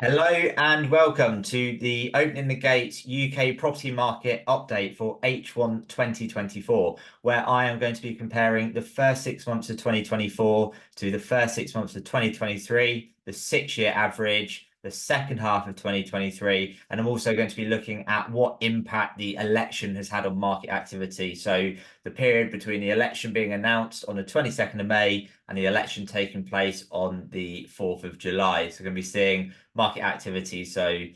Hello and welcome to the Opening the Gates UK property market update for H1 2024, where I am going to be comparing the first 6 months of 2024 to the first 6 months of 2023, the 6-year average, the second half of 2023, and I'm also going to be looking at what impact the election has had on market activity. So the period between the election being announced on the 22nd of May and the election taking place on the 4th of July. So we're going to be seeing market activity, so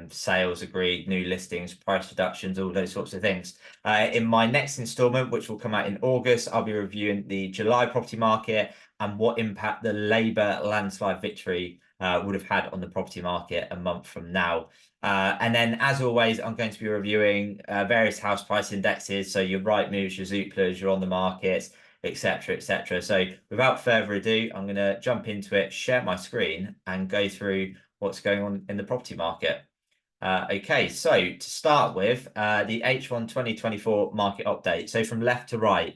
sales agreed, new listings, price reductions, all those sorts of things. In my next installment, which will come out in August, I'll be reviewing the July property market and what impact the Labour landslide victory would have had on the property market a month from now. And then, as always, I'm going to be reviewing various house price indexes. So your Rightmoves, your Zooplas, your on the markets, etc., etc. So without further ado, I'm going to jump into it, share my screen, and go through what's going on in the property market. Okay, so to start with, the H1 2024 market update. So from left to right,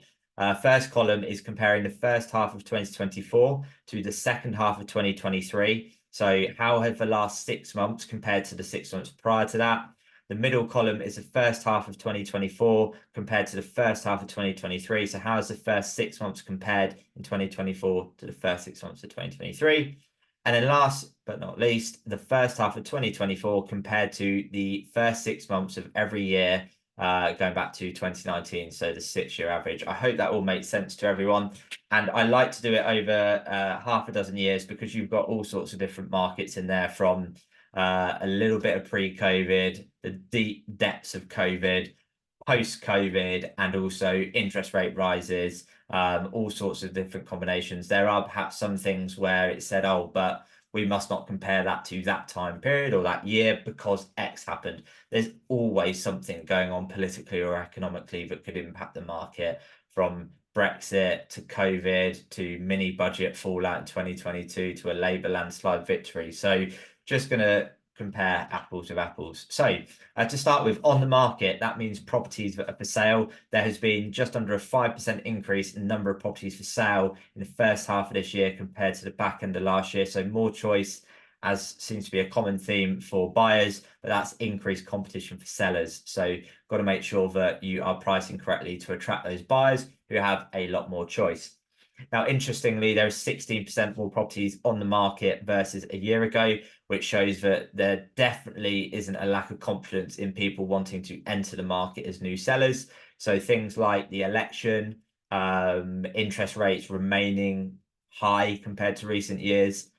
first column is comparing the first half of 2024 to the second half of 2023. So how have the last 6 months compared to the 6 months prior to that? The middle column is the first half of 2024 compared to the first half of 2023. So how has the first 6 months compared in 2024 to the first 6 months of 2023? And then last but not least, the first half of 2024 compared to the first 6 months of every year going back to 2019, so the 6-year average. I hope that all makes sense to everyone. And I like to do it over half a dozen years because you've got all sorts of different markets in there, from a little bit of pre-COVID, the deep depths of COVID, post-COVID, and also interest rate rises, all sorts of different combinations. There are perhaps some things where it said, oh, but we must not compare that to that time period or that year because X happened. There's always something going on politically or economically that could impact the market, from Brexit to COVID to mini budget fallout in 2022 to a Labour landslide victory. So just going to compare apples with apples. So to start with, on the market, that means properties that are for sale. There has been just under a 5% increase in the number of properties for sale in the first half of this year compared to the back end of last year. So more choice, as seems to be a common theme for buyers, but that's increased competition for sellers. So got to make sure that you are pricing correctly to attract those buyers who have a lot more choice. Now, interestingly, there are 16% more properties on the market versus a year ago, which shows that there definitely isn't a lack of confidence in people wanting to enter the market as new sellers. So things like the election, interest rates remaining high compared to recent years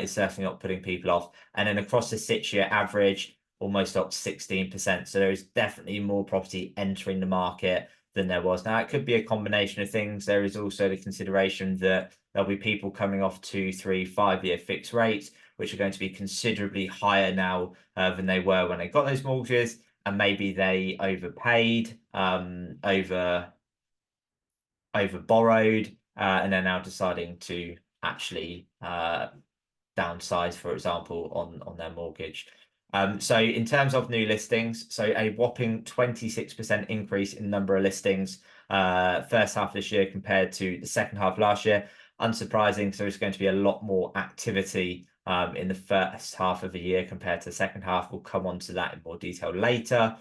is certainly not putting people off. And then across the 6-year average, almost up 16%. So there is definitely more property entering the market than there was. Now, it could be a combination of things. There is also the consideration that there'll be people coming off 2, 3, 5-year fixed rates, which are going to be considerably higher now than they were when they got those mortgages, and maybe they overpaid, over borrowed, and they're now deciding to actually downsize, for example, on their mortgage. So in terms of new listings, so a whopping 26% increase in number of listings first half of this year compared to the second half last year. Unsurprising, so there's going to be a lot more activity in the first half of the year compared to the second half. We'll come on to that in more detail later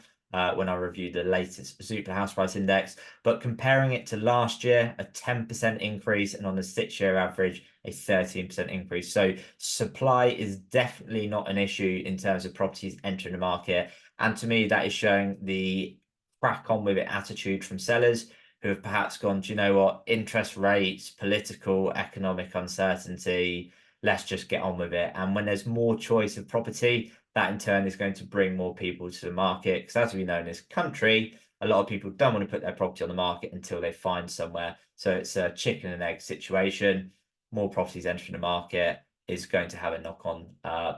when I review the latest Zopa house price index. But comparing it to last year, a 10% increase, and on the 6-year average, a 13% increase. So supply is definitely not an issue in terms of properties entering the market. And to me, that is showing the crack on with it attitude from sellers who have perhaps gone, do you know what, interest rates, political, economic uncertainty, let's just get on with it. And when there's more choice of property, that in turn is going to bring more people to the market. Because as we know in this country, a lot of people don't want to put their property on the market until they find somewhere. So it's a chicken and egg situation. More properties entering the market is going to have a knock-on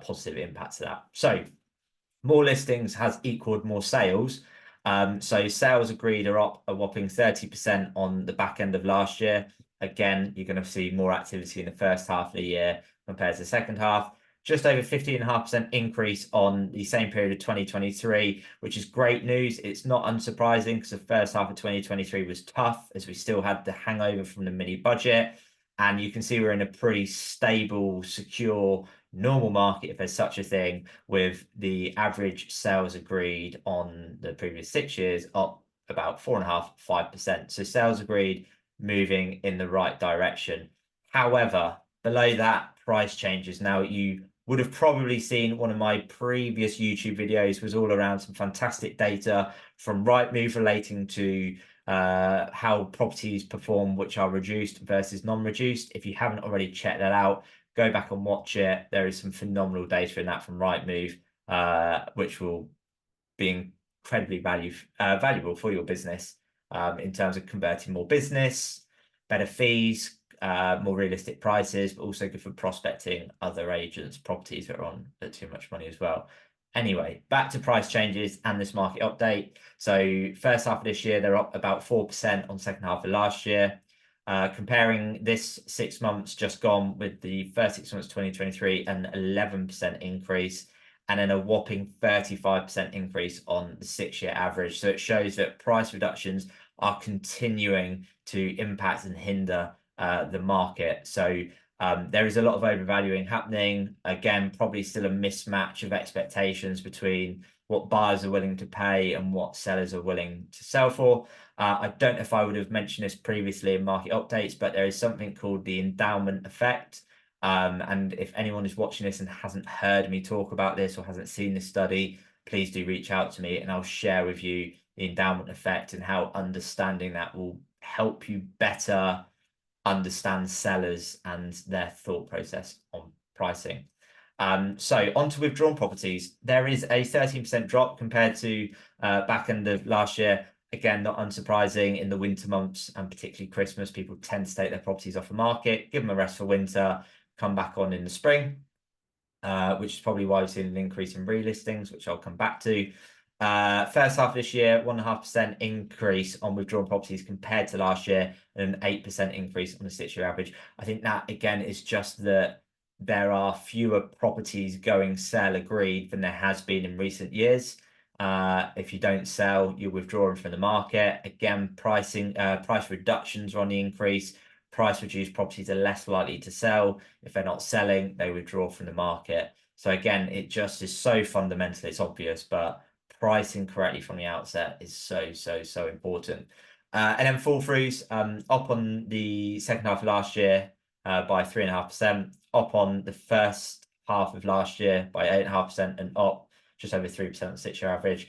positive impact to that. So more listings has equaled more sales. So sales agreed are up a whopping 30% on the back end of last year. Again, you're going to see more activity in the first half of the year compared to the second half. Just over 15.5% increase on the same period of 2023, which is great news. It's not unsurprising because the first half of 2023 was tough, as we still had the hangover from the mini budget. And you can see we're in a pretty stable, secure normal market, if there's such a thing, with the average sales agreed on the previous 6 years up about 4.5%, 5%. So sales agreed moving in the right direction. However, below that, price changes. Now, you would have probably seen one of my previous YouTube videos was all around some fantastic data from Rightmove relating to how properties perform which are reduced versus non-reduced. If you haven't already checked that out, go back and watch it. There is some phenomenal data in that from Rightmove, which will be incredibly valuable for your business in terms of converting more business, better fees, more realistic prices, but also good for prospecting other agents' properties that are on at too much money as well. Anyway, back to price changes and this market update. So first half of this year, they're up about 4% on second half of last year. Comparing this 6 months just gone with the first 6 months 2023, an 11% increase, and then a whopping 35% increase on the 6-year average. So it shows that price reductions are continuing to impact and hinder the market. So there is a lot of overvaluing happening. Again, probably still a mismatch of expectations between what buyers are willing to pay and what sellers are willing to sell for. I don't know if I would have mentioned this previously in market updates, but there is something called the endowment effect. And if anyone is watching this and hasn't heard me talk about this or hasn't seen this study, please do reach out to me and I'll share with you the endowment effect and how understanding that will help you better understand sellers and their thought process on pricing. So on to withdrawn properties. There is a 13% drop compared to back end of last year. Again, not unsurprising in the winter months and particularly Christmas, people tend to take their properties off the market, give them a rest for winter, come back on in the spring, which is probably why we've seen an increase in relistings, which I'll come back to. First half of this year, 1.5% increase on withdrawn properties compared to last year, and an 8% increase on the 6-year average. I think that, again, is just that there are fewer properties going sell agreed than there has been in recent years. If you don't sell, you're withdrawing from the market. Again, price reductions are on the increase. Price reduced properties are less likely to sell. If they're not selling, they withdraw from the market. So again, it just is so fundamental, it's obvious, but pricing correctly from the outset is so important. And then fall throughs up on the second half of last year by 3.5%, up on the first half of last year by 8.5%, and up just over 3% on the 6-year average.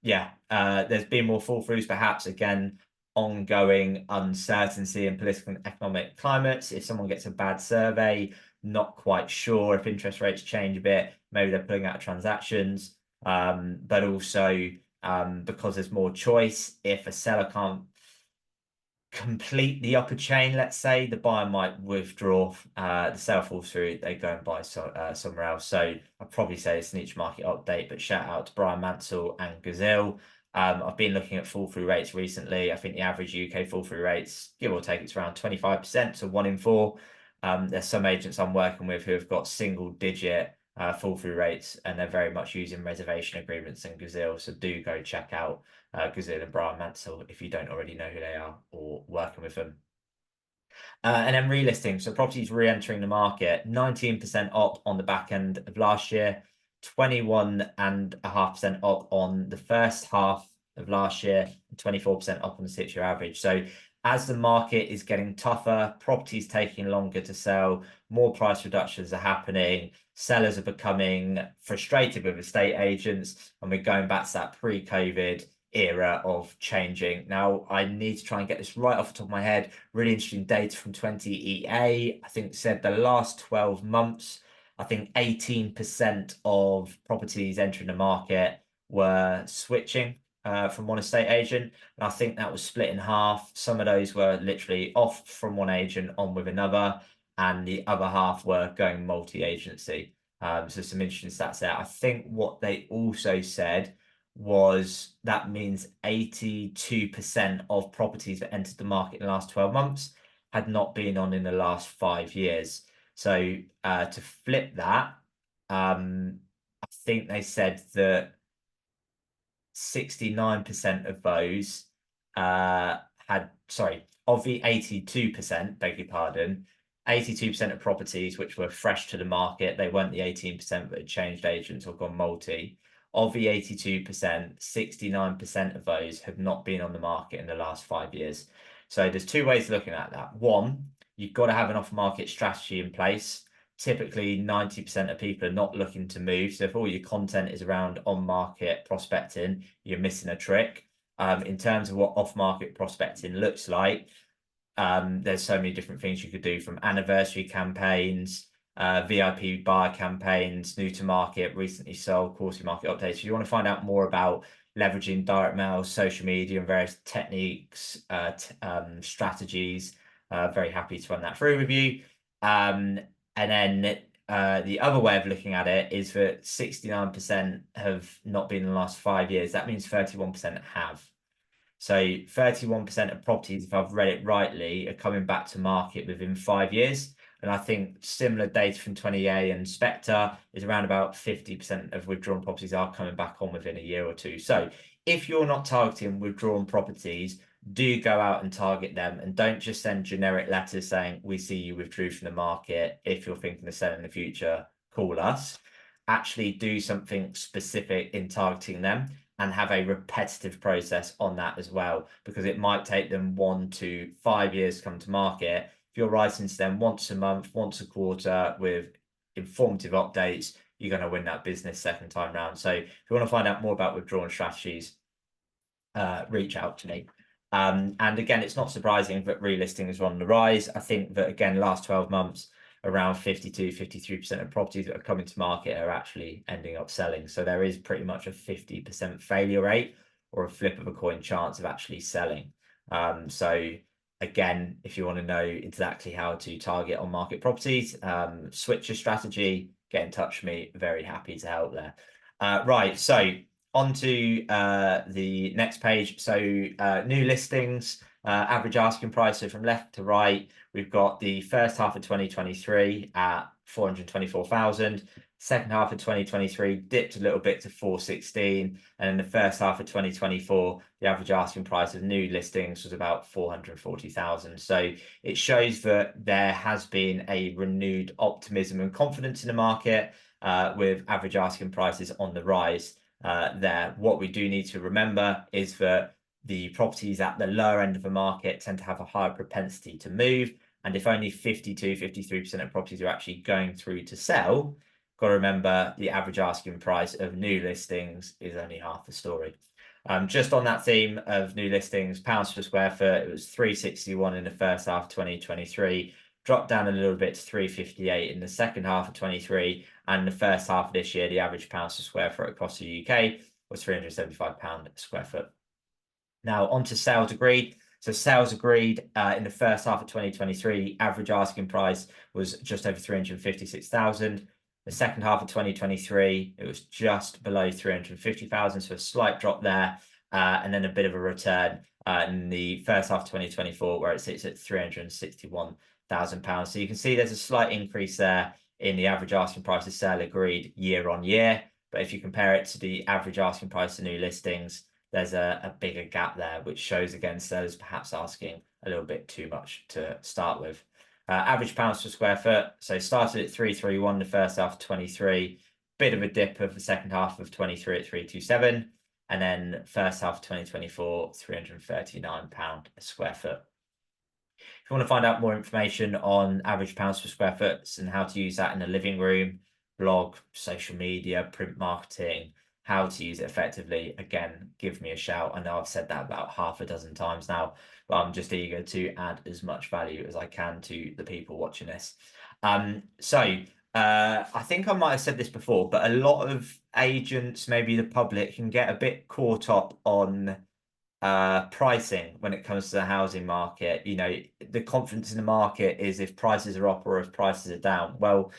There's been more fall throughs, perhaps, again, ongoing uncertainty in political and economic climates. If someone gets a bad survey, not quite sure if interest rates change a bit, maybe they're pulling out of transactions. But also because there's more choice, if a seller can't complete the upper chain, let's say, the buyer might withdraw, the seller falls through, they go and buy somewhere else. So I'd probably say it's an each market update, but shout out to Brian Mansell and Gazelle. I've been looking at fall through rates recently. I think the average UK fall through rates, give or take, it's around 25%, so 1 in 4. There's some agents I'm working with who have got single digit fall through rates, and they're very much using reservation agreements and Gazelle. So do go check out Gazelle and Brian Mansell if you don't already know who they are or working with them. And then relisting, so properties re-entering the market, 19% up on the back end of last year, 21.5% up on the first half of last year, and 24% up on the 6-year average. So as the market is getting tougher, properties taking longer to sell, more price reductions are happening, sellers are becoming frustrated with estate agents, and we're going back to that pre-COVID era of changing. Now, I need to try and get this right off the top of my head. Really interesting data from 20EA. I think said the last 12 months, I think 18% of properties entering the market were switching from one estate agent. And I think that was split in half. Some of those were literally off from one agent on with another, and the other half were going multi-agency. So some interesting stats there. I think what they also said was that means 82% of properties that entered the market in the last 12 months had not been on in the last 5 years. So to flip that, I think they said that 69% of those of the 82%, beg your pardon, 82% of properties which were fresh to the market, they weren't the 18% that had changed agents or gone multi. Of the 82%, 69% of those have not been on the market in the last 5 years. So there's two ways of looking at that. One, you've got to have an off-market strategy in place. Typically, 90% of people are not looking to move. So if all your content is around on-market prospecting, you're missing a trick. In terms of what off-market prospecting looks like, there's so many different things you could do, from anniversary campaigns, VIP buyer campaigns, new to market, recently sold, quarterly market updates. If you want to find out more about leveraging direct mail, social media, and various techniques, strategies, very happy to run that through with you. And then the other way of looking at it is that 69% have not been in the last 5 years. That means 31% have. So 31% of properties, if I've read it rightly, are coming back to market within 5 years. And I think similar data from 20A and Spectre is around about 50% of withdrawn properties are coming back on within a year or two. So if you're not targeting withdrawn properties, do go out and target them, and don't just send generic letters saying, we see you withdrew from the market. If you're thinking of selling in the future, call us. Actually do something specific in targeting them, and have a repetitive process on that as well, because it might take them 1 to 5 years to come to market. If you're writing to them once a month, once a quarter with informative updates, you're going to win that business second time round. So if you want to find out more about withdrawal strategies, reach out to me. And again, it's not surprising that relisting is on the rise. I think that, again, last 12 months, around 52-53% of properties that are coming to market are actually ending up selling. So there is pretty much a 50% failure rate, or a flip of a coin chance of actually selling. So again, if you want to know exactly how to target on market properties, switch your strategy, get in touch with me. Very happy to help there. Right, so on to the next page. So new listings, average asking price. So from left to right, we've got the first half of 2023 at 424,000. Second half of 2023 dipped a little bit to 416, and in the first half of 2024, the average asking price of new listings was about 440,000. So it shows that there has been a renewed optimism and confidence in the market, with average asking prices on the rise. There, what we do need to remember is that the properties at the lower end of the market tend to have a higher propensity to move, and if only 52-53% of properties are actually going through to sell, got to remember the average asking price of new listings is only half the story. Just on that theme of new listings, pounds per square foot, it was 361 in the first half of 2023, dropped down a little bit to 358 in the second half of 23, and the first half of this year, the average pounds per square foot across the UK was £375 a square foot. Now on to sales agreed. So sales agreed in the first half of 2023, average asking price was just over 356,000. The second half of 2023, it was just below 350,000, so a slight drop there, and then a bit of a return in the first half of 2024, where it sits at £361,000. So you can see there's a slight increase there in the average asking price of sale agreed year on year. But if you compare it to the average asking price of new listings, there's a bigger gap there, which shows, again, sellers perhaps asking a little bit too much to start with. Average pounds per square foot, so started at 331 the first half of 23, bit of a dip of the second half of 23 at 327, and then first half of 2024, £339 a square foot. If you want to find out more information on average pounds per square foot and how to use that in the living room, blog, social media, print marketing, how to use it effectively, again, give me a shout. I know I've said that about half a dozen times now, but I'm just eager to add as much value as I can to the people watching this. I think I might have said this before, but a lot of agents, maybe the public, can get a bit caught up on pricing when it comes to the housing market. You know, the confidence in the market is if prices are up or if prices are down. Well,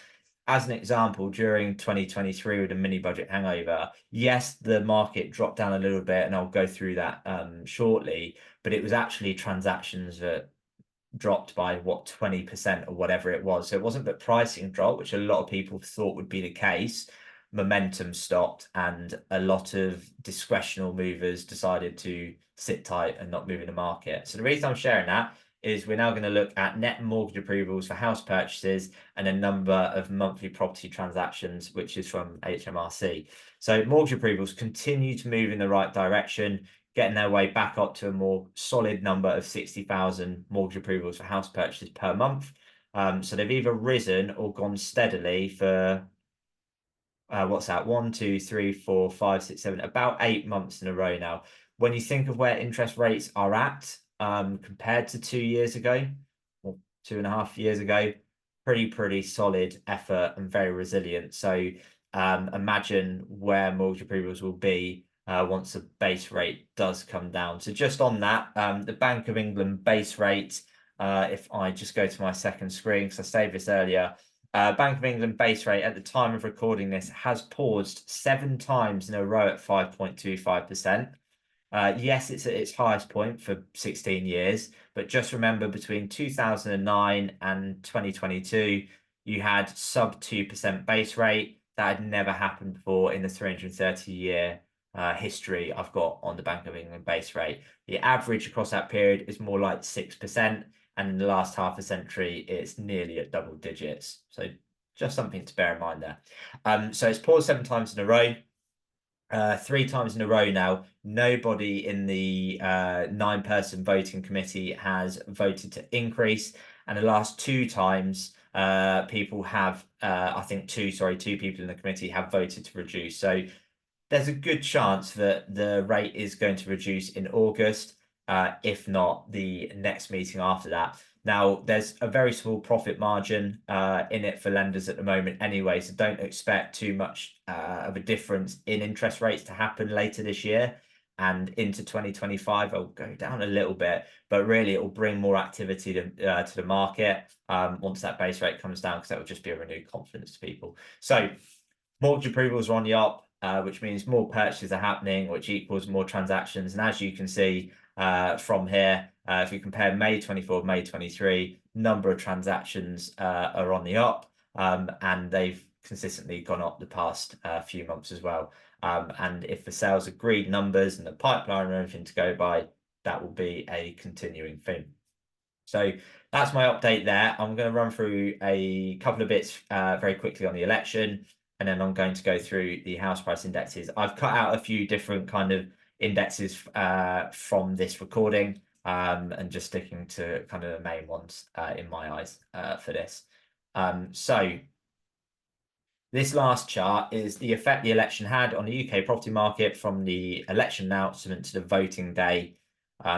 as an example, during 2023 with a mini budget hangover, yes, the market dropped down a little bit, and I'll go through that shortly, but it was actually transactions that dropped by 20% or whatever it was. So it wasn't that pricing dropped, which a lot of people thought would be the case. Momentum stopped, and a lot of discretional movers decided to sit tight and not move in the market. So the reason I'm sharing that is we're now going to look at net mortgage approvals for house purchases and a number of monthly property transactions, which is from HMRC. So mortgage approvals continue to move in the right direction, getting their way back up to a more solid number of 60,000 mortgage approvals for house purchases per month. So they've either risen or gone steadily for what's that? 1, 2, 3, 4, 5, 6, 7, about 8 months in a row now. When you think of where interest rates are at compared to 2 years ago, or 2.5 years ago, pretty solid effort and very resilient. So imagine where mortgage approvals will be once the base rate does come down. So just on that, the Bank of England base rate, if I just go to my second screen, because I saved this earlier, Bank of England base rate at the time of recording this has paused 7 times in a row at 5.25%. Yes, it's at its highest point for 16 years, but just remember between 2009 and 2022, you had sub 2% base rate. That had never happened before in the 330-year history I've got on the Bank of England base rate. The average across that period is more like 6%. And in the last half a century, it's nearly at double digits. So just something to bear in mind there. So it's paused 7 times in a row. 3 times in a row now, nobody in the 9-person voting committee has voted to increase. And the last 2 times, people have, I think 2 people in the committee have voted to reduce. So there's a good chance that the rate is going to reduce in August. If not the next meeting after that. Now, there's a very small profit margin in it for lenders at the moment anyway, so don't expect too much of a difference in interest rates to happen later this year. And into 2025, it'll go down a little bit, but really it will bring more activity to the market once that base rate comes down, because that will just be a renewed confidence to people. So mortgage approvals are on the up, which means more purchases are happening, which equals more transactions. And as you can see, from here, if we compare May 24, May 23, number of transactions are on the up, and they've consistently gone up the past few months as well. And if the sales agreed numbers and the pipeline are anything to go by, that will be a continuing thing. So that's my update there. I'm going to run through a couple of bits very quickly on the election, and then I'm going to go through the house price indexes. I've cut out a few different kind of indexes from this recording, and just sticking to kind of the main ones in my eyes for this. So this last chart is the effect the election had on the UK property market from the election announcement to the voting day.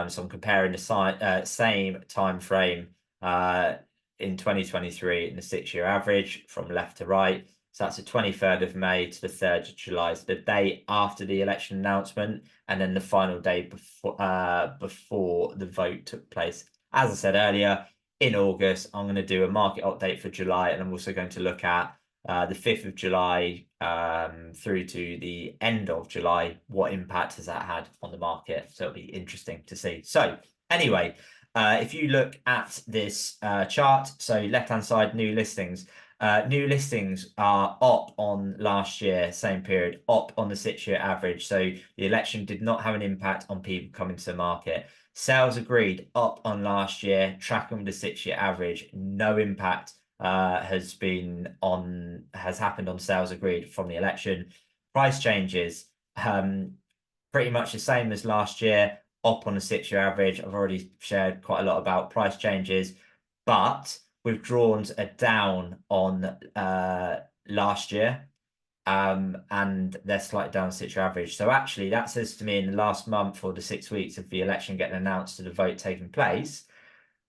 So I'm comparing the same time frame in 2023 in the 6-year average from left to right. So that's the 23rd of May to the 3rd of July, so the day after the election announcement, and then the final day before the vote took place. As I said earlier, in August, I'm going to do a market update for July, and I'm also going to look at the 5th of July through to the end of July. What impact has that had on the market? So it'll be interesting to see. So anyway, if you look at this chart, so left-hand side, new listings. New listings are up on last year, same period, up on the 6-year average. So the election did not have an impact on people coming to the market. Sales agreed, up on last year, tracking with the 6-year average. No impact has happened on sales agreed from the election. Price changes, pretty much the same as last year, up on the 6-year average. I've already shared quite a lot about price changes, but withdrawals are down on last year, and they're slightly down 6-year average. So actually that says to me in the last month or the 6 weeks of the election getting announced to the vote taking place,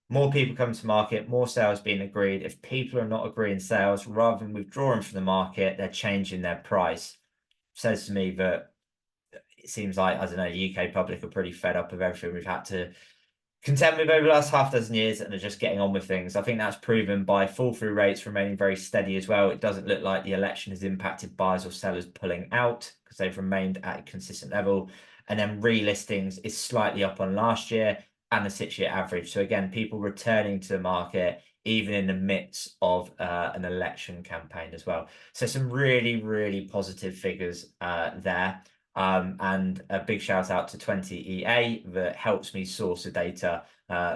more people come to market, more sales being agreed. If people are not agreeing sales, rather than withdrawing from the market, they're changing their price. Says to me that it seems like, I don't know, the UK public are pretty fed up of everything we've had to contend with over the last half dozen years, and are just getting on with things. I think that's proven by fall-through rates remaining very steady as well. It doesn't look like the election has impacted buyers or sellers pulling out, because they've remained at a consistent level. And then relistings is slightly up on last year and the 6-year average. So again, people returning to the market even in the midst of an election campaign as well. So some really positive figures there. And a big shout out to 20EA that helps me source the data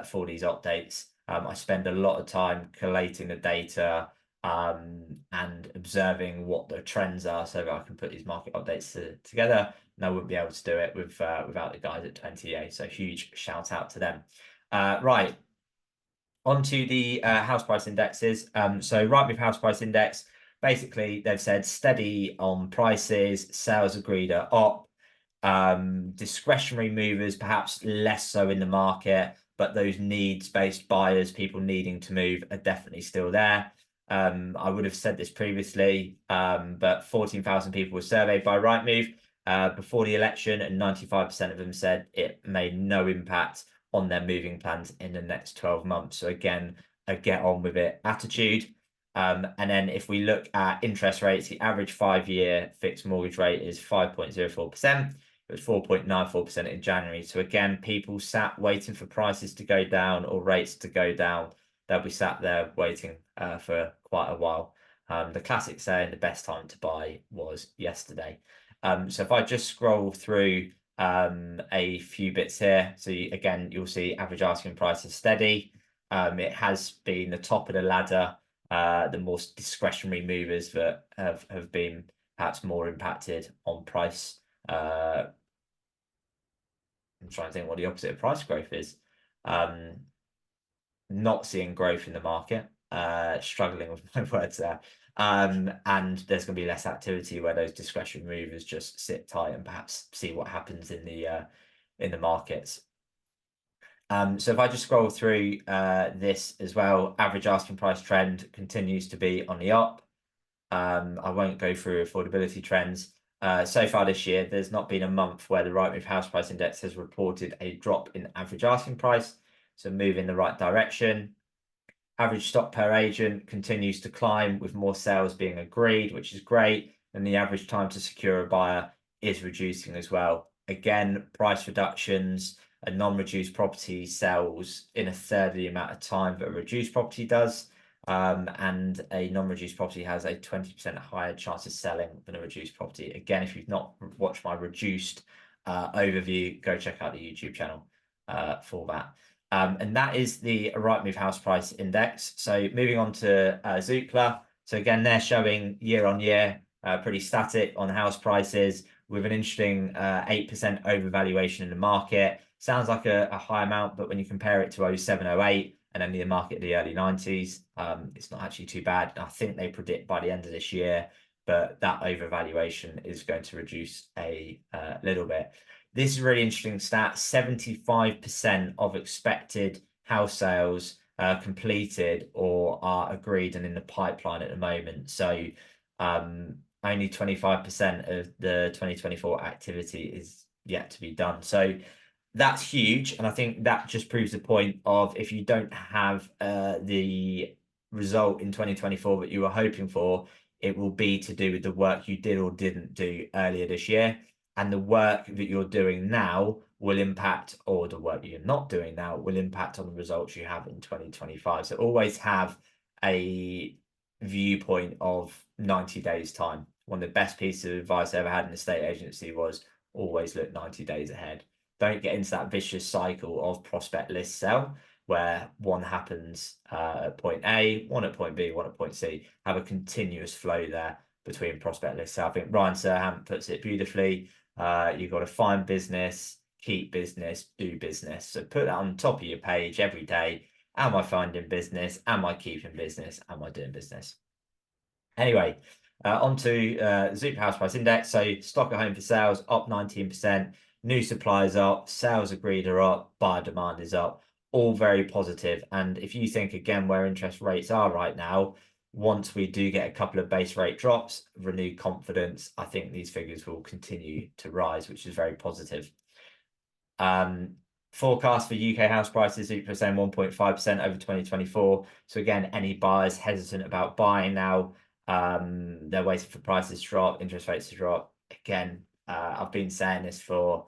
for these updates. I spend a lot of time collating the data and observing what the trends are so that I can put these market updates together. And I wouldn't be able to do it without the guys at 20EA. So huge shout out to them. Right. Onto the house price indexes. So Rightmove house price index, basically they've said steady on prices, sales agreed are up. Discretionary movers, perhaps less so in the market, but those needs-based buyers, people needing to move, are definitely still there. I would have said this previously, but 14,000 people were surveyed by Rightmove before the election, and 95% of them said it made no impact on their moving plans in the next 12 months. So again, a get on with it attitude. And then if we look at interest rates, the average 5-year fixed mortgage rate is 5.04%. It was 4.94% in January. So again, people sat waiting for prices to go down or rates to go down. They'll be sat there waiting for quite a while. The classic saying, the best time to buy was yesterday. So if I just scroll through a few bits here. So again, you'll see average asking price is steady. It has been the top of the ladder. The more discretionary movers that have been perhaps more impacted on price. I'm trying to think what the opposite of price growth is. Not seeing growth in the market. Struggling with my words there. And there's going to be less activity where those discretionary movers just sit tight and perhaps see what happens in the markets. So if I just scroll through this as well, average asking price trend continues to be on the up. I won't go through affordability trends. So far this year, there's not been a month where the Rightmove House Price Index has reported a drop in average asking price, so move in the right direction. Average stock per agent continues to climb with more sales being agreed, which is great. And the average time to secure a buyer is reducing as well. Again, price reductions, a non-reduced property sells in a third of the amount of time that a reduced property does. And a non-reduced property has a 20% higher chance of selling than a reduced property. Again, if you've not watched my reduced overview, go check out the YouTube channel for that. And that is the Rightmove House Price Index. So moving on to Zoopla. So again, they're showing year on year, pretty static on house prices with an interesting 8% overvaluation in the market. Sounds like a high amount, but when you compare it to 07, 08, and then the market in the early 90s, it's not actually too bad. I think they predict by the end of this year, but that overvaluation is going to reduce a little bit. This is a really interesting stat. 75% of expected house sales completed or are agreed and in the pipeline at the moment. So only 25% of the 2024 activity is yet to be done. So that's huge. And I think that just proves the point of if you don't have the result in 2024 that you were hoping for, it will be to do with the work you did or didn't do earlier this year. And the work that you're doing now will impact, or the work you're not doing now will impact on the results you have in 2025. So always have a viewpoint of 90 days time. One of the best pieces of advice I ever had in the estate agency was always look 90 days ahead. Don't get into that vicious cycle of prospect list sell where one happens at point A, one at point B, one at point C. Have a continuous flow there between prospect list sell. I think Ryan Serhant puts it beautifully. You've got to find business, keep business, do business. So put that on top of your page every day. Am I finding business? Am I keeping business? Am I doing business? Anyway, on to Zoop House Price Index. So stock at home for sales up 19%. New supplies up, sales agreed are up, buyer demand is up, all very positive. And if you think again where interest rates are right now, once we do get a couple of base rate drops, renewed confidence, I think these figures will continue to rise, which is very positive. Forecast for UK house prices, Zoopla saying 1.5% over 2024. So again, any buyers hesitant about buying now, they're waiting for prices to drop, interest rates to drop. Again, I've been saying this for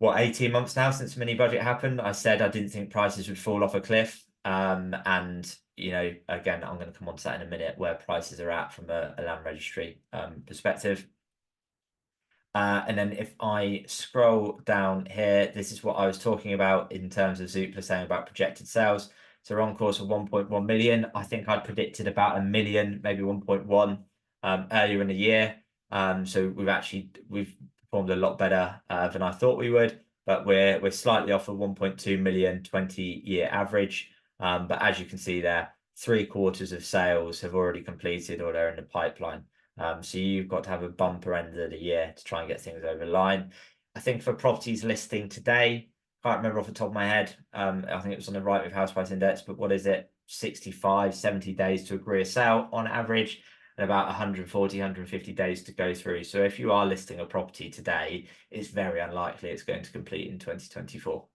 18 months now since the mini budget happened. I said I didn't think prices would fall off a cliff. And you know, again, I'm going to come on to that in a minute where prices are at from a land registry perspective. And then if I scroll down here, this is what I was talking about in terms of Zoopla saying about projected sales. So we're on course for 1.1 million. I think I predicted about a million, maybe 1.1 earlier in the year. So we've performed a lot better than I thought we would, but we're slightly off of 1.2 million 20-year average. But as you can see there, 3/4 of sales have already completed or they're in the pipeline. So you've got to have a bumper end of the year to try and get things over the line. I think for properties listing today, can't remember off the top of my head. I think it was on the Rightmove House Price Index, but what is it? 65, 70 days to agree a sale on average, and about 140, 150 days to go through. So if you are listing a property today, it's very unlikely it's going to complete in 2024.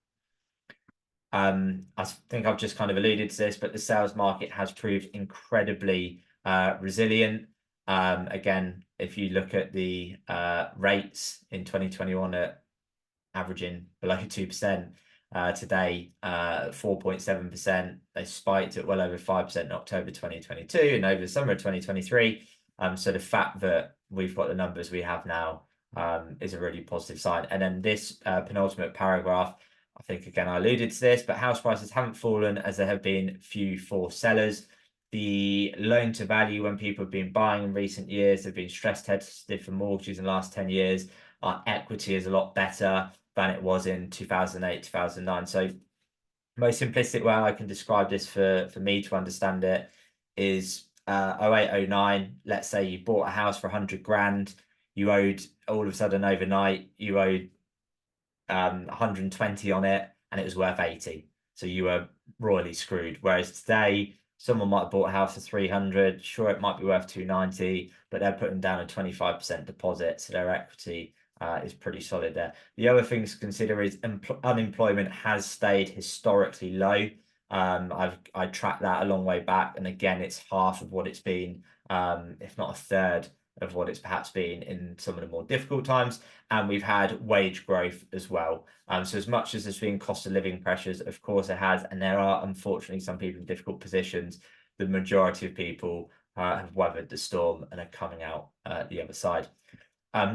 I think I've just kind of alluded to this, but the sales market has proved incredibly resilient. Again, if you look at the rates in 2021 at averaging below 2%, today 4.7%. They spiked at well over 5% in October 2022 and over the summer of 2023. So the fact that we've got the numbers we have now is a really positive sign. And then this penultimate paragraph, I think again I alluded to this, but house prices haven't fallen as there have been few forced sellers. The loan to value when people have been buying in recent years have been stress tested for mortgages in the last 10 years. Our equity is a lot better than it was in 2008, 2009. So most simplistic way I can describe this for me to understand it is 08, 09. Let's say you bought a house for 100 grand. You owed all of a sudden overnight, you owed 120 on it and it was worth 80. So you were royally screwed. Whereas today, someone might have bought a house for 300. Sure, it might be worth 290, but they're putting down a 25% deposit. So their equity is pretty solid there. The other things to consider is unemployment has stayed historically low. I tracked that a long way back. And again, it's half of what it's been, if not a third of what it's perhaps been in some of the more difficult times. And we've had wage growth as well. So as much as there's been cost of living pressures, of course it has, and there are unfortunately some people in difficult positions. The majority of people have weathered the storm and are coming out the other side.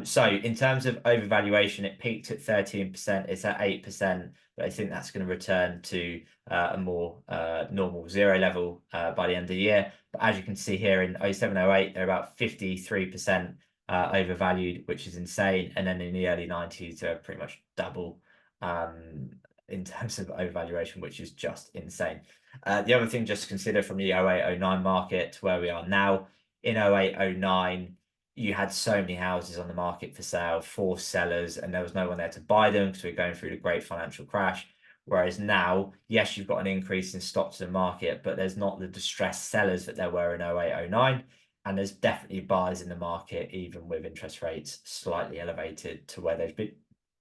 So in terms of overvaluation, it peaked at 13%. It's at 8%, but I think that's going to return to a more normal zero level by the end of the year. But as you can see here in 07, 08, they're about 53% overvalued, which is insane. And then in the early 90s, they're pretty much double in terms of overvaluation, which is just insane. The other thing just to consider from the 08, 09 market to where we are now, in 08, 09, you had so many houses on the market for sale, forced sellers, and there was no one there to buy them because we're going through the great financial crash. Whereas now, yes, you've got an increase in stock to the market, but there's not the distressed sellers that there were in 08, 09. And there's definitely buyers in the market, even with interest rates slightly elevated to where they've been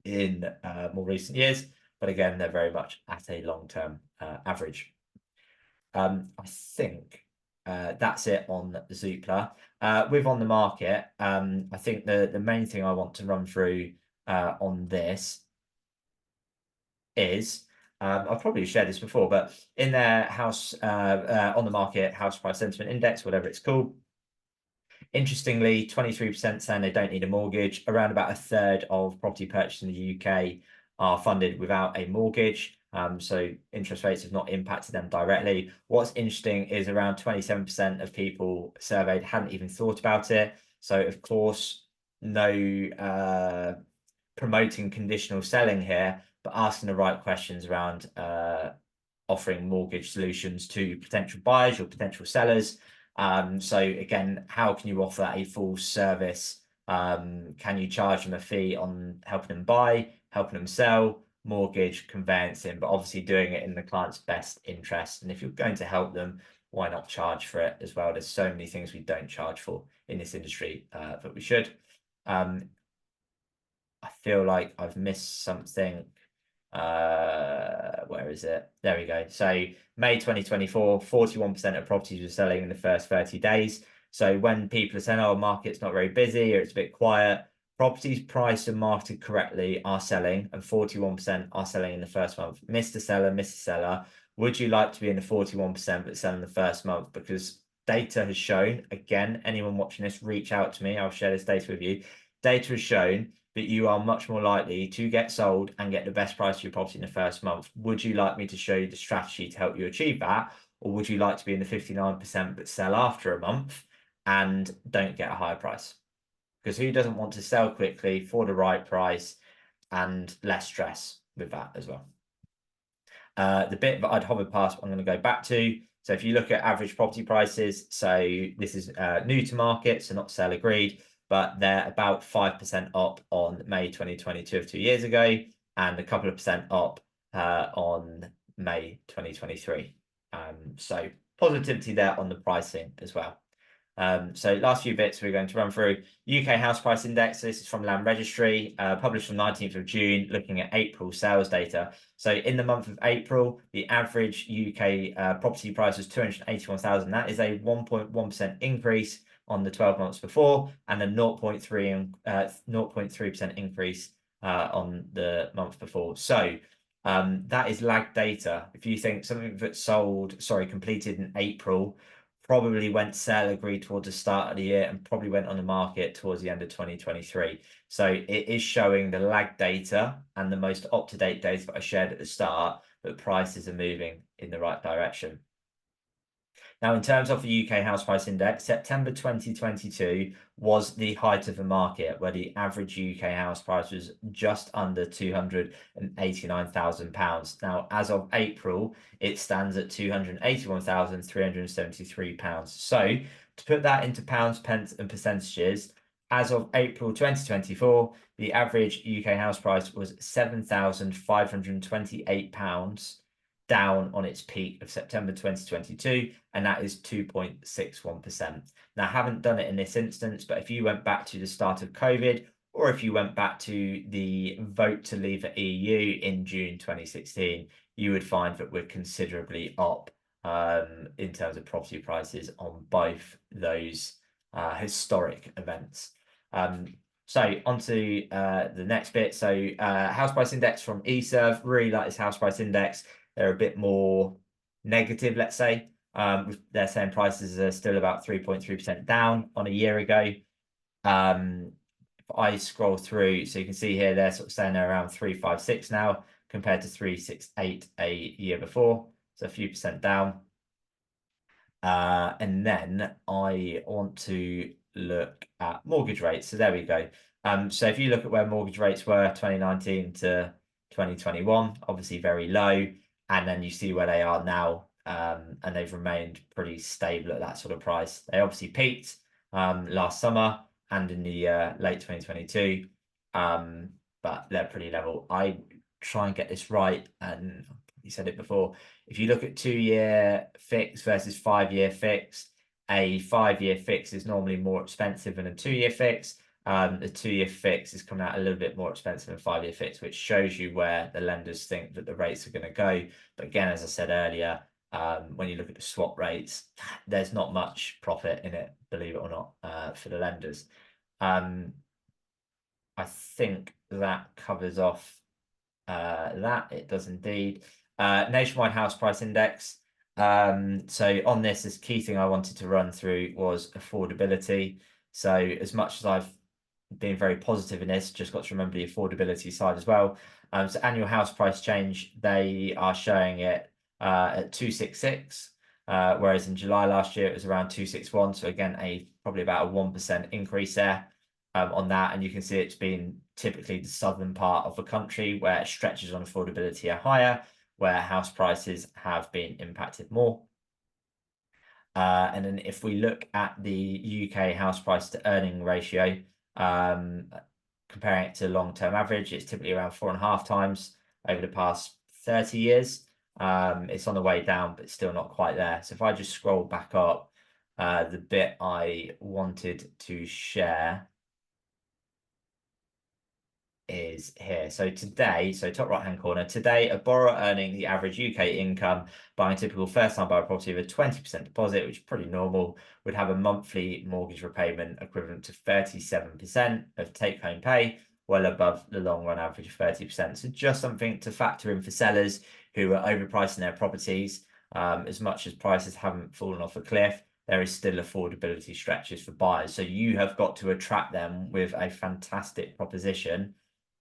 in more recent years. But again, they're very much at a long-term average. I think that's it on Zoopla. With on the market, I think the main thing I want to run through on this is I've probably shared this before, but in their house on the market house price sentiment index, whatever it's called, interestingly, 23% saying they don't need a mortgage. Around about a third of property purchased in the UK are funded without a mortgage. So interest rates have not impacted them directly. What's interesting is around 27% of people surveyed hadn't even thought about it. So of course, no promoting conditional selling here, but asking the right questions around offering mortgage solutions to potential buyers or potential sellers. So again, how can you offer a full service? Can you charge them a fee on helping them buy, helping them sell, mortgage, conveyancing, but obviously doing it in the client's best interest? And if you're going to help them, why not charge for it as well? There's so many things we don't charge for in this industry that we should. I feel like I've missed something. Where is it? There we go. So May 2024, 41% of properties were selling in the first 30 days. So when people are saying, oh, market's not very busy or it's a bit quiet, properties priced and marketed correctly are selling, and 41% are selling in the first month. Mr. Seller, Mrs. Seller, would you like to be in the 41% but sell in the first month? Because data has shown, again, anyone watching this, reach out to me. I'll share this data with you. data has shown that you are much more likely to get sold and get the best price for your property in the first month. Would you like me to show you the strategy to help you achieve that? Or would you like to be in the 59% but sell after a month and don't get a higher price? Because who doesn't want to sell quickly for the right price and less stress with that as well? The bit that I'd hovered past, I'm going to go back to. So if you look at average property prices, so this is new to market, so not sale agreed, but they're about 5% up on May 2022 of 2 years ago, and a couple of percent up on May 2023. So positivity there on the pricing as well. So last few bits we're going to run through. UK House Price Index, this is from Land Registry, published on 19th of June, looking at April sales data. So in the month of April, the average UK property price was 281,000. That is a 1.1% increase on the 12 months before, and a 0.3% increase on the month before. So that is lag data. If you think something that's completed in April, probably went sale agreed towards the start of the year and probably went on the market towards the end of 2023. So it is showing the lag data and the most up-to-date data that I shared at the start, that prices are moving in the right direction. Now, in terms of the UK House Price Index, September 2022 was the height of the market, where the average UK house price was just under £289,000. Now, as of April, it stands at £281,373. So, to put that into pounds, pence, and percentages, as of April 2024, the average UK house price was £7,528, down on its peak of September 2022, and that is 2.61%. Now, I haven't done it in this instance, but if you went back to the start of COVID, or if you went back to the vote to leave the EU in June 2016, you would find that we're considerably up in terms of property prices on both those historic events. So onto the next bit. So house price index from eServe, really like this house price index. They're a bit more negative, let's say. They're saying prices are still about 3.3% down on a year ago. If I scroll through, so you can see here, they're sort of saying they're around 356 now, compared to 368 a year before. So a few percent down. And then I want to look at mortgage rates. So there we go. So if you look at where mortgage rates were 2019 to 2021, obviously very low. And then you see where they are now, and they've remained pretty stable at that sort of price. They obviously peaked last summer and in the late 2022, but they're pretty level. I try and get this right, and you said it before. If you look at 2-year fix versus 5-year fix, a 5-year fix is normally more expensive than a 2-year fix. The 2-year fix is coming out a little bit more expensive than 5-year fix, which shows you where the lenders think that the rates are going to go. But again, as I said earlier, when you look at the swap rates, there's not much profit in it, believe it or not, for the lenders. I think that covers off that. It does indeed. Nationwide House Price Index. So on this key thing I wanted to run through was affordability. So as much as I've been very positive in this, just got to remember the affordability side as well. So annual house price change, they are showing it at 266, whereas in July last year it was around 261. So again, probably about a 1% increase there on that. And you can see it's been typically the southern part of the country where stretches on affordability are higher, where house prices have been impacted more. And then if we look at the UK house price to earning ratio, comparing it to long-term average, it's typically around 4.5 times over the past 30 years. It's on the way down, but still not quite there. So if I just scroll back up, the bit I wanted to share is here. So today, so top right hand corner, today a borrower earning the average UK income, buying a typical first time buyer property with a 20% deposit, which is pretty normal, would have a monthly mortgage repayment equivalent to 37% of take home pay, well above the long run average of 30%. So just something to factor in for sellers who are overpricing their properties. As much as prices haven't fallen off a cliff, there is still affordability stretches for buyers. So you have got to attract them with a fantastic proposition.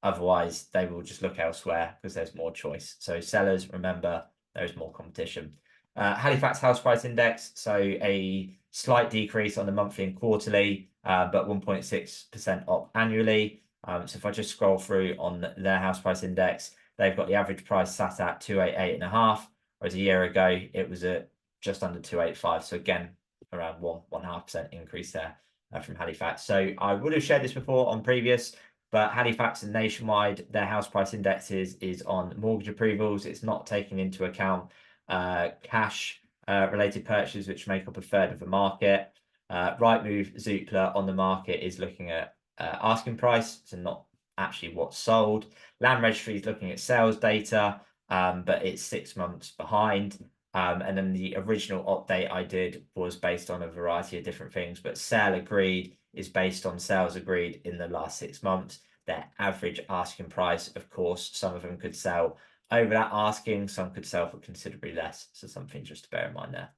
Otherwise, they will just look elsewhere because there's more choice. So sellers, remember, there's more competition. Halifax House Price Index, so a slight decrease on the monthly and quarterly, but 1.6% up annually. So if I just scroll through on their house price index, they've got the average price sat at 288.5, whereas a year ago it was at just under 285. So again, around 1.5% increase there from Halifax. So I would have shared this before on previous, but Halifax and Nationwide, their house price indexes is on mortgage approvals. It's not taking into account cash related purchases, which make up a third of the market. Rightmove, Zoopla on the market is looking at asking price, so not actually what's sold. Land Registry is looking at sales data, but it's 6 months behind. And then the original update I did was based on a variety of different things, but sale agreed is based on sales agreed in the last 6 months. Their average asking price, of course, some of them could sell over that asking, some could sell for considerably less. So something just to bear in mind there.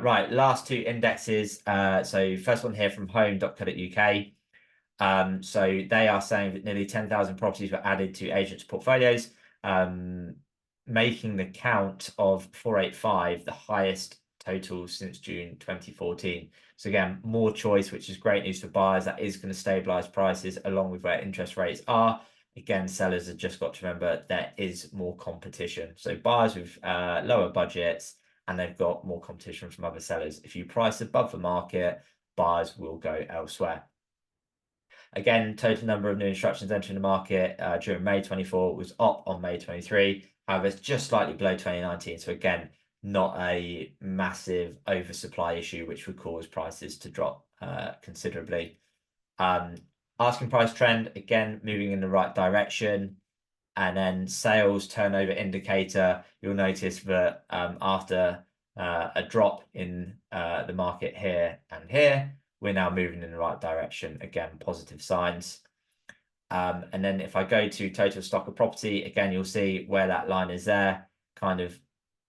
Right, last two indexes. So first one here from home.co.uk. So they are saying that nearly 10,000 properties were added to agents' portfolios, making the count of 485 the highest total since June 2014. So again, more choice, which is great news for buyers. That is going to stabilize prices along with where interest rates are. Again, sellers have just got to remember there is more competition. So buyers with lower budgets, and they've got more competition from other sellers. If you price above the market, buyers will go elsewhere. Again, total number of new instructions entering the market during May 24 was up on May 23. However, it's just slightly below 2019. So again, not a massive oversupply issue, which would cause prices to drop considerably. Asking price trend, again, moving in the right direction. And then sales turnover indicator, you'll notice that after a drop in the market here and here, we're now moving in the right direction. Again, positive signs. And then if I go to total stock of property, again, you'll see where that line is there, kind of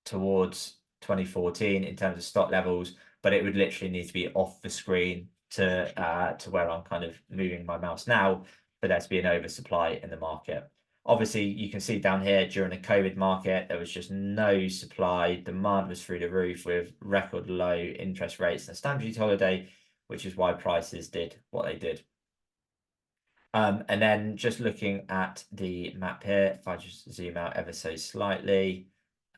towards 2014 in terms of stock levels, but it would literally need to be off the screen to where I'm kind of moving my mouse now for there to be an oversupply in the market. Obviously, you can see down here during the COVID market, there was just no supply. Demand was through the roof with record low interest rates and a stamp duty holiday, which is why prices did what they did. And then just looking at the map here, if I just zoom out ever so slightly,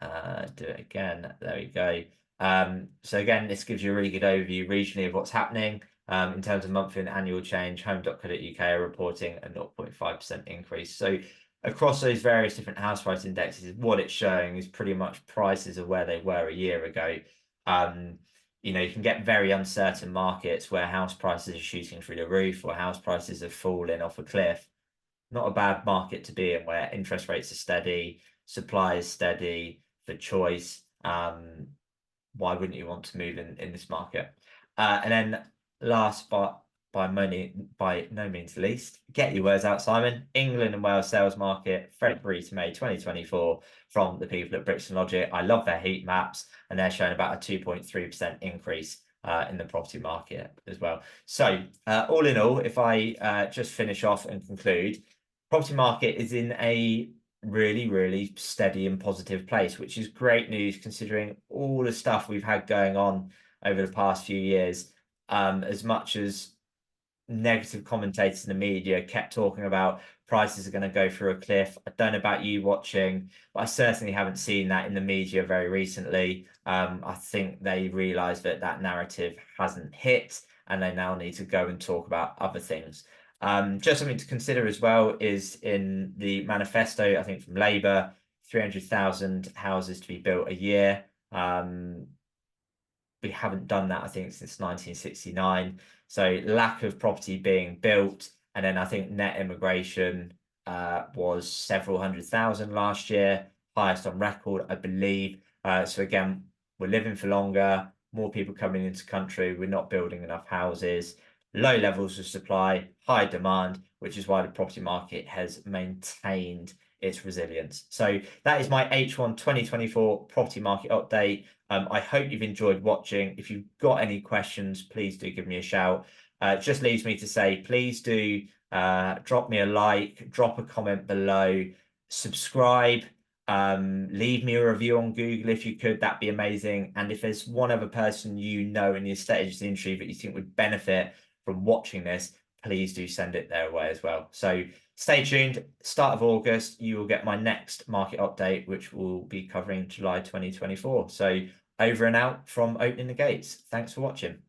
do it again, there we go. So again, this gives you a really good overview regionally of what's happening. In terms of monthly and annual change, home.co.uk are reporting a 0.5% increase. So across those various different house price indexes, what it's showing is pretty much prices of where they were a year ago. You know, you can get very uncertain markets where house prices are shooting through the roof or house prices have fallen off a cliff. Not a bad market to be in where interest rates are steady, supply is steady for choice. Why wouldn't you want to move in this market? And then last but by no means least, get your words out, Simon. England and Wales sales market, February to May 2024 from the people at Bricks and Logic. I love their heat maps, and they're showing about a 2.3% increase in the property market as well. So all in all, if I just finish off and conclude, property market is in a really, really steady and positive place, which is great news considering all the stuff we've had going on over the past few years. As much as negative commentators in the media kept talking about prices are going to go through a cliff. I don't know about you watching, but I certainly haven't seen that in the media very recently. I think they realised that that narrative hasn't hit and they now need to go and talk about other things. Just something to consider as well is in the manifesto, I think from Labour, 300,000 houses to be built a year. We haven't done that, I think, since 1969. So lack of property being built. And then I think net immigration was several 100,000 last year, highest on record, I believe. So again, we're living for longer, more people coming into the country, we're not building enough houses, low levels of supply, high demand, which is why the property market has maintained its resilience. So that is my H1 2024 property market update. I hope you've enjoyed watching. If you've got any questions, please do give me a shout. It just leaves me to say, please do drop me a like, drop a comment below, subscribe, leave me a review on Google if you could. That'd be amazing. And if there's one other person you know in the estate agency industry that you think would benefit from watching this, please do send it their way as well. So stay tuned. Start of August, you will get my next market update, which will be covering July 2024. So over and out from Opening the Gates. Thanks for watching.